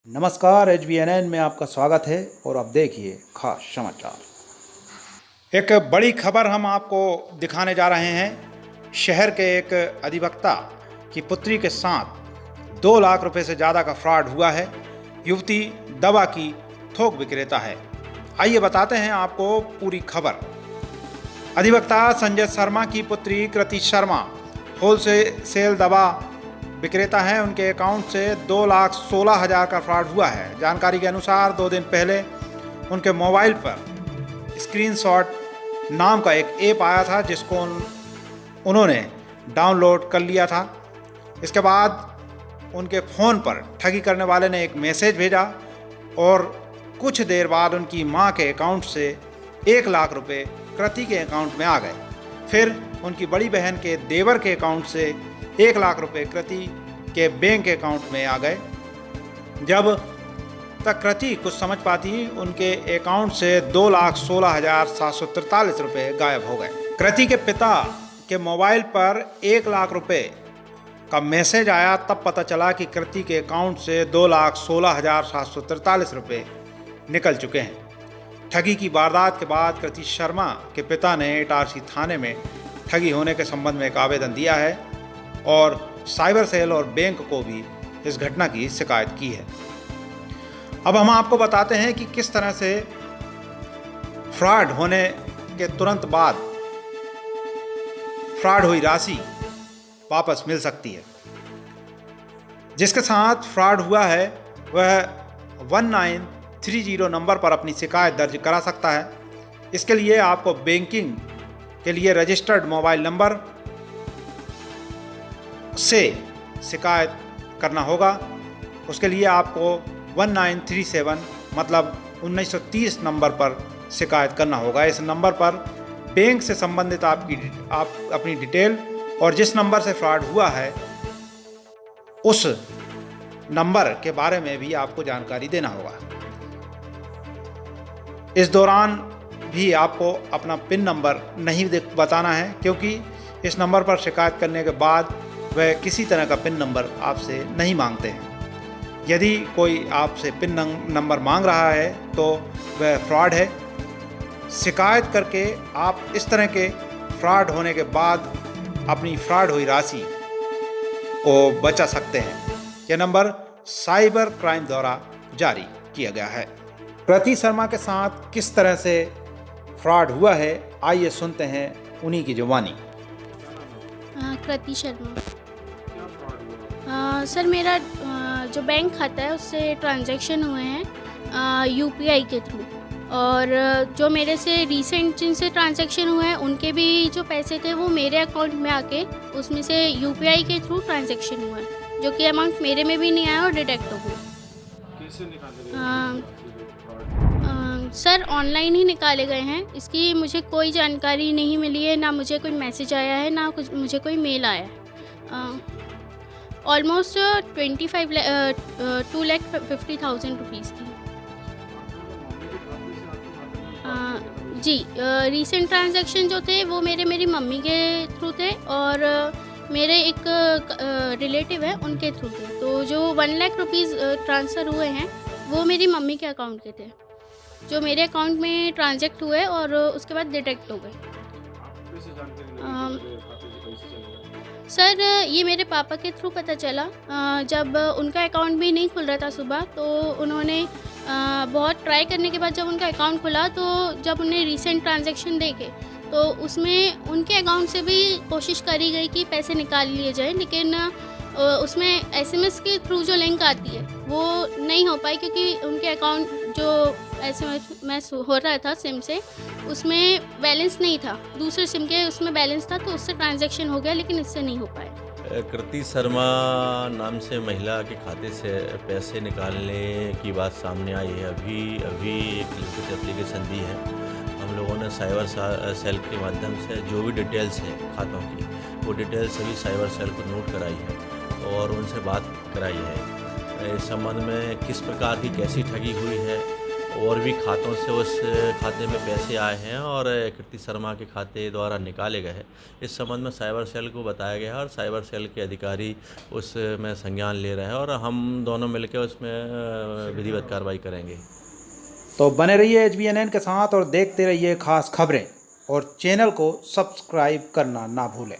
नमस्कार, HBNN में आपका स्वागत है और अब देखिए खास समाचार। एक बड़ी खबर हम आपको दिखाने जा रहे हैं। शहर के एक अधिवक्ता की पुत्री के साथ 2 लाख रुपए से ज़्यादा का फ्रॉड हुआ है। युवती दवा की थोक विक्रेता है। आइए बताते हैं आपको पूरी खबर। अधिवक्ता संजय शर्मा की पुत्री कृति शर्मा होलसेल दवा विक्रेता हैं। उनके अकाउंट से 2,16,000 का फ्रॉड हुआ है। जानकारी के अनुसार 2 दिन पहले उनके मोबाइल पर स्क्रीनशॉट नाम का एक ऐप आया था, जिसको उन्होंने डाउनलोड कर लिया था। इसके बाद उनके फ़ोन पर ठगी करने वाले ने एक मैसेज भेजा और कुछ देर बाद उनकी मां के अकाउंट से 1 लाख रुपए कृति के अकाउंट में आ गए। फिर उनकी बड़ी बहन के देवर के अकाउंट से 1 लाख रुपए कृति के बैंक अकाउंट में आ गए। जब तक कृति कुछ समझ पाती, उनके अकाउंट से 2,16,743 रुपए गायब हो गए। कृति के पिता के मोबाइल पर 1 लाख रुपए का मैसेज आया, तब पता चला कि कृति के अकाउंट से 2,16,743 रुपए निकल चुके हैं। ठगी की वारदात के बाद कृति शर्मा के पिता ने इटारसी थाने में ठगी होने के संबंध में एक आवेदन दिया है और साइबर सेल और बैंक को भी इस घटना की शिकायत की है। अब हम आपको बताते हैं कि किस तरह से फ्रॉड होने के तुरंत बाद फ्रॉड हुई राशि वापस मिल सकती है। जिसके साथ फ्रॉड हुआ है वह 1930 नंबर पर अपनी शिकायत दर्ज करा सकता है। इसके लिए आपको बैंकिंग के लिए रजिस्टर्ड मोबाइल नंबर से शिकायत करना होगा। उसके लिए आपको 1937 मतलब 1930 नंबर पर शिकायत करना होगा। इस नंबर पर बैंक से संबंधित आप अपनी डिटेल और जिस नंबर से फ्रॉड हुआ है उस नंबर के बारे में भी आपको जानकारी देना होगा। इस दौरान भी आपको अपना पिन नंबर नहीं बताना है, क्योंकि इस नंबर पर शिकायत करने के बाद वह किसी तरह का पिन नंबर आपसे नहीं मांगते हैं। यदि कोई आपसे पिन नंबर मांग रहा है तो वह फ्रॉड है। शिकायत करके आप इस तरह के फ्रॉड होने के बाद अपनी फ्रॉड हुई राशि को बचा सकते हैं। यह नंबर साइबर क्राइम द्वारा जारी किया गया है। कृति शर्मा के साथ किस तरह से फ्रॉड हुआ है, आइए सुनते हैं उन्हीं की जुबानी। कृति शर्मा। सर, मेरा जो बैंक खाता है उससे ट्रांजैक्शन हुए हैं UPI के थ्रू, और जो मेरे से रिसेंट जिनसे ट्रांजैक्शन हुए हैं उनके भी जो पैसे थे वो मेरे अकाउंट में आके उसमें से UPI के थ्रू ट्रांजैक्शन हुआ है, जो कि अमाउंट मेरे में भी नहीं आया और डिडक्ट हो गया। कैसे निकाले सर, ऑनलाइन ही निकाले गए हैं। इसकी मुझे कोई जानकारी नहीं मिली है, ना मुझे कोई मैसेज आया है, ना कुछ मुझे कोई मेल आया है। ऑलमोस्ट 2,50,000 रुपीज़ थी। जी, रीसेंट ट्रांजैक्शन जो थे वो मेरी मम्मी के थ्रू थे और मेरे एक रिलेटिव है उनके थ्रू थे। तो जो 1 लाख रुपीज़ ट्रांसफ़र हुए हैं वो मेरी मम्मी के अकाउंट के थे, जो मेरे अकाउंट में ट्रांजैक्ट हुए और उसके बाद डिटेक्ट हो गए। सर, ये मेरे पापा के थ्रू पता चला। जब उनका अकाउंट भी नहीं खुल रहा था सुबह, तो उन्होंने बहुत ट्राई करने के बाद जब उनका अकाउंट खुला, तो जब उन्हें रीसेंट ट्रांजैक्शन देखे तो उसमें उनके अकाउंट से भी कोशिश करी गई कि पैसे निकाल लिए जाए, लेकिन उसमें SMS के थ्रू जो लिंक आती है वो नहीं हो पाई, क्योंकि उनके अकाउंट जो SMS हो रहा था सिम से, उसमें बैलेंस नहीं था। दूसरे सिम के उसमें बैलेंस था, तो उससे ट्रांजैक्शन हो गया, लेकिन इससे नहीं हो पाया। कृति शर्मा नाम से महिला के खाते से पैसे निकालने की बात सामने आई है। अभी एक लिखित एप्लीकेशन दी है। हम लोगों ने साइबर सेल के माध्यम से जो भी डिटेल्स है खातों की, वो डिटेल्स सभी साइबर सेल को नोट कराई है और उनसे बात कराई है इस संबंध में किस प्रकार की कैसी ठगी हुई है और भी खातों से उस खाते में पैसे आए हैं और कीर्ति शर्मा के खाते द्वारा निकाले गए हैं। इस संबंध में साइबर सेल को बताया गया है और साइबर सेल के अधिकारी उसमें संज्ञान ले रहे हैं और हम दोनों मिलकर उसमें विधिवत कार्रवाई करेंगे। तो बने रहिए HBNN के साथ और देखते रहिए खास खबरें और चैनल को सब्सक्राइब करना ना भूलें।